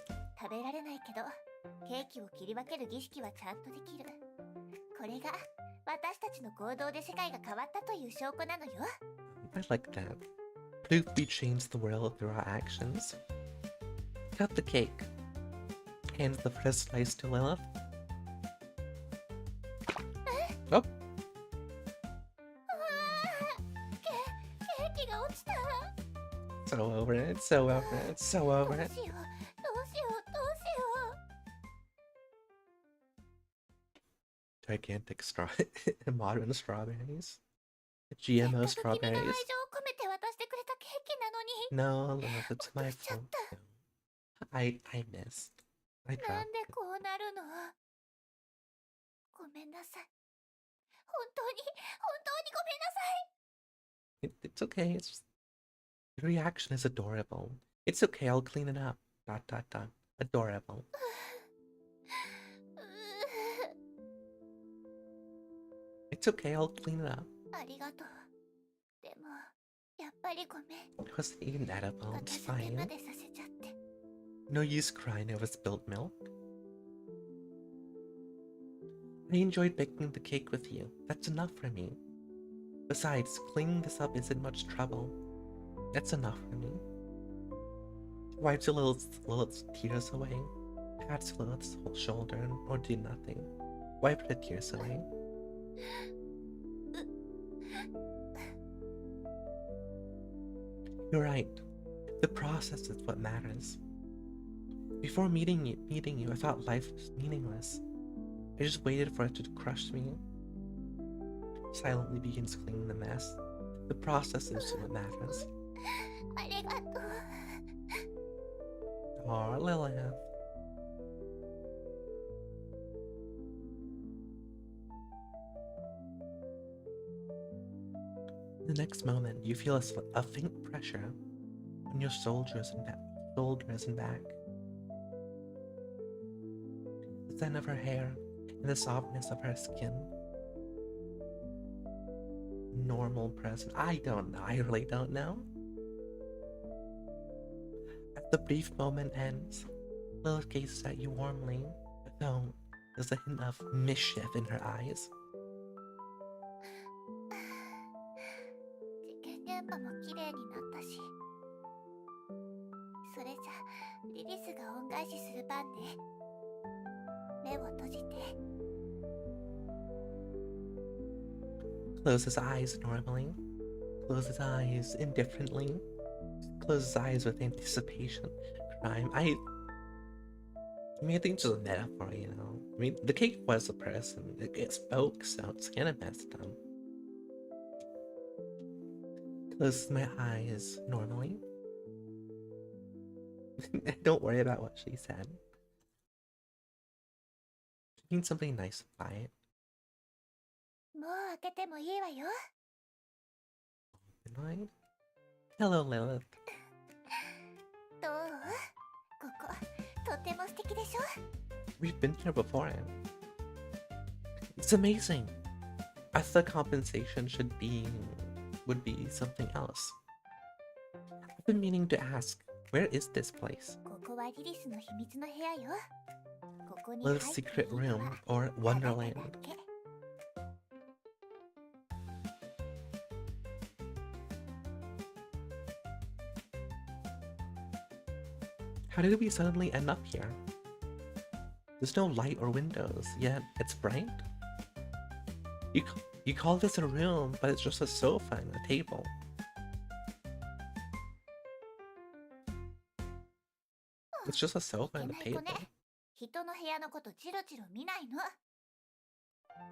食べられないけど、ケーキを切り分ける儀式はちゃんとできる。これが私たちの行動で世界が変わったという証拠なのよ。 I like that. Proof we changed the world through our actions. Cut the cake. Hands the first slice to Lilith. Oh, ケーキが落ちた。 so over it, so over it, so ど over う it. しよう、どうしよう、どうしよう。 Gigantic modern strawberries. せっ GMO かく君が愛情を strawberries. 込めて渡してくれたケーキなのに。 No, Lilith, it's my fault. I missed. I な dropped んで it. こうなるの。ごめんなさい。本当にごめんなさい。 It's okay. It's just... Your reaction is adorable. It's okay. I'll clean it up. ... Adorable. It's okay. I'll clean it up. ありがとう。でも、やっぱりごめん。 It wasn't even edible. お It's 助けま fine. でさせちゃって。 No use crying over spilled milk. I enjoyed baking the cake with you. That's enough for me. Besides, cleaning this up isn't much trouble. That's enough for me. Wipes Lilith's tears away. Pats Lilith's whole shoulder or do nothing. Wipe the tears away. You're right. The process is what matters. Before meeting you, I thought life was meaningless. I just waited for it to crush me. Silently begins cleaning the mess. The process is what matters. ありがとう。 Aw, Lilith. The next moment, you feel a faint pressure on your shoulders and back. The scent of her hair and the softness of her skin. Normal present. I don't know. I really don't know. As the brief moment ends, Lilith gazes at you warmly, though there's a hint of mischief in her eyes. 実験現場も綺麗になったし。それじゃ、リリスが恩返しする番ね。目を閉じて。 Closes eyes normally. Closes eyes indifferently. Closes eyes with anticipation. Crime. I mean, I think it's just a metaphor, you know? I mean, the cake was a person. It spoke, so it's kind of messed up. close my eyes normally. Don't worry about what she said. She means something nice by it. もう開けてもいいわよ。 Annoying? Hello, Lilith. どう？ここ、とても素敵でしょ？ We've been here before. It's amazing. I thought compensation would be something else. I've been meaning to ask, where is this place? ここはリリスの秘密の部屋よ。ここに Lilith's 入ってい secret いの room は or あなた Wonderland. だけ。 How did we suddenly end up here? There's no light or windows, yet it's bright. You call this a room, but it's just a sofa and a table. It's just a sofa and a いけない子 table. ね。人の部屋のことチロチロ見ないの。あ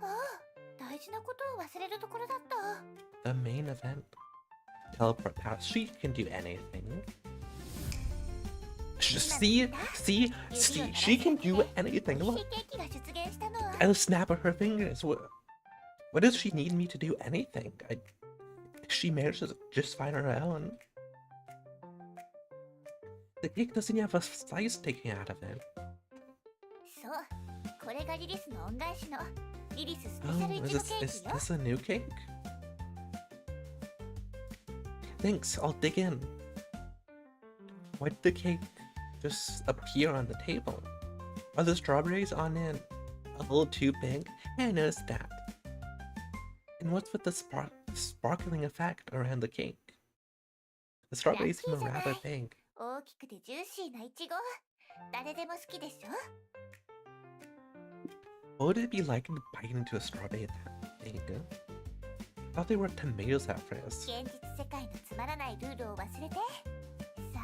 あ、大事なことを忘れるところだった。 The main event. Teleport past. She can do anything. See, she can do anything. 美 Look, 味しいケーキが出現したの。 at a snap of her fingers. What does she need me to do anything? She manages just fine on her own. The cake doesn't have a slice taken out of it. そう、これがリリスの恩返しのリリススペシャ Oh, ルイチゴケー is キよ。 this a new cake? Thanks, I'll dig in. Why did the cake just appear on the table? Are the strawberries on it a little too big? Yeah, I noticed that. And what's with the sparkling effect around the cake? The strawberries seem rather big. 大きくてジューシーなイチゴ。誰でも好きでしょ？ What would it be like to bite into a strawberry that big? I thought they were tomatoes at first. 現実世界のつまらないルールを忘れて。さ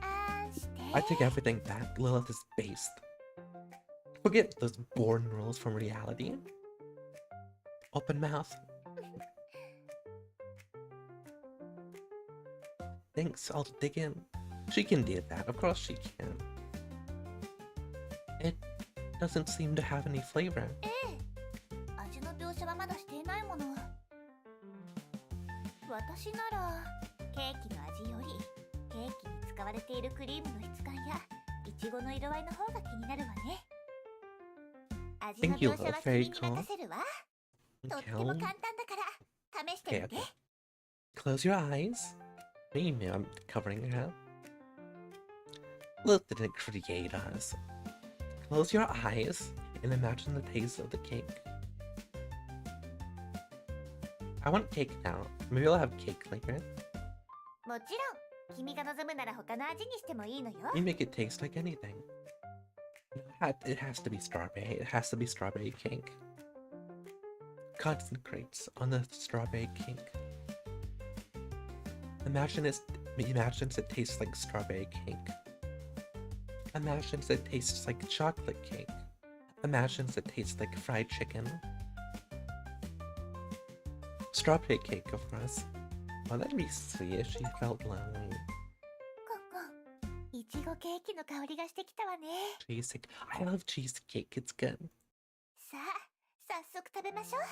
あ、あんして。 I take everything back. Lilith is based. Forget those boring rules from reality. Open mouth. Thanks, I'll dig in. She can do that, of course she can. It doesn't seem to have any flavor. ええ、味の描写はまだしていないもの。私ならケーキの味よりケーキに使われているクリームの質感やイチゴの色合いの方が気になるわね。味の Thank you, 描写は Lilith. 君 Very に cool. 任せるわ。とっても Okay. 簡単だから試してみて。 Okay. Close your eyes. Maybe I'm covering your head. Lilith didn't create us. Close your eyes and imagine the taste of the cake. I want cake now. Maybe I'll have cake later. もちろん君が望むなら他の味にしてもいいのよ。 You make it taste like anything. It has to be strawberry. It has to be strawberry cake. Concentrates on the strawberry cake. Imagines it tastes like strawberry cake. Imagines it tastes like chocolate cake. Imagines it tastes like fried chicken. Strawberry cake, of course. Oh, that'd be sweet if she felt lonely. コンコン、いちごケーキの香りがしてきたわね。 Cheesecake. I love cheesecake. It's good. さあ、早速食べましょう。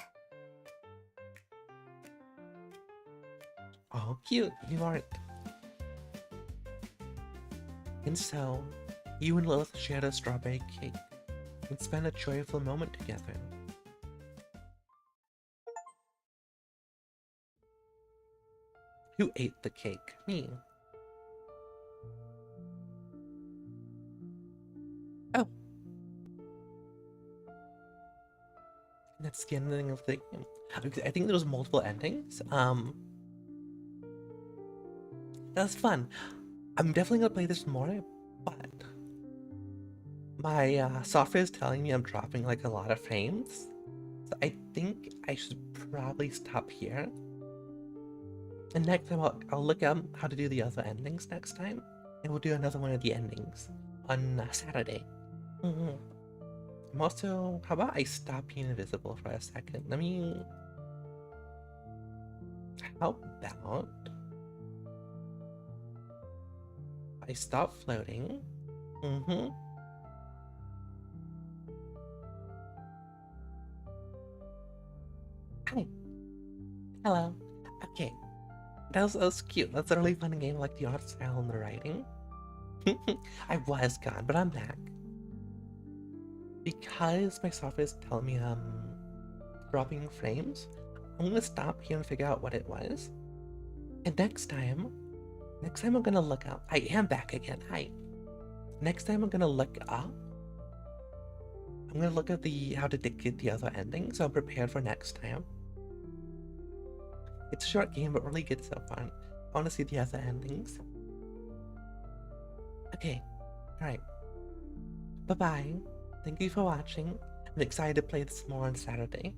Oh, cute. You aren't. And so, you and Lilith shared a strawberry cake and spent a joyful moment together. Who ate the cake? Me. Oh. That's the ending of the game. I think there was multiple endings. That's fun. I'm definitely gonna play this more, but my software is telling me I'm dropping like a lot of frames. So I think I should probably stop here. And next time I'll look up how to do the other endings next time. And we'll do another one of the endings on Saturday. I'm also, how about I stop being invisible for a second? I mean, how about I stopped floating. Mm-hmm. Hi. Hello. Okay. That was cute. That's a really fun game, like the art style and the writing. I was gone, but I'm back. Because my software is telling me dropping frames, I'm gonna stop here and figure out what it was. And next time I'm gonna look up. I am back again. Hi. Next time I'm gonna look up. I'm gonna look at how to get the other ending, so I'm prepared for next time. It's a short game, but really good so far. I want to see the other endings. Okay. Alright. Bye-bye. Thank you for watching. I'm excited to play this more on Saturday.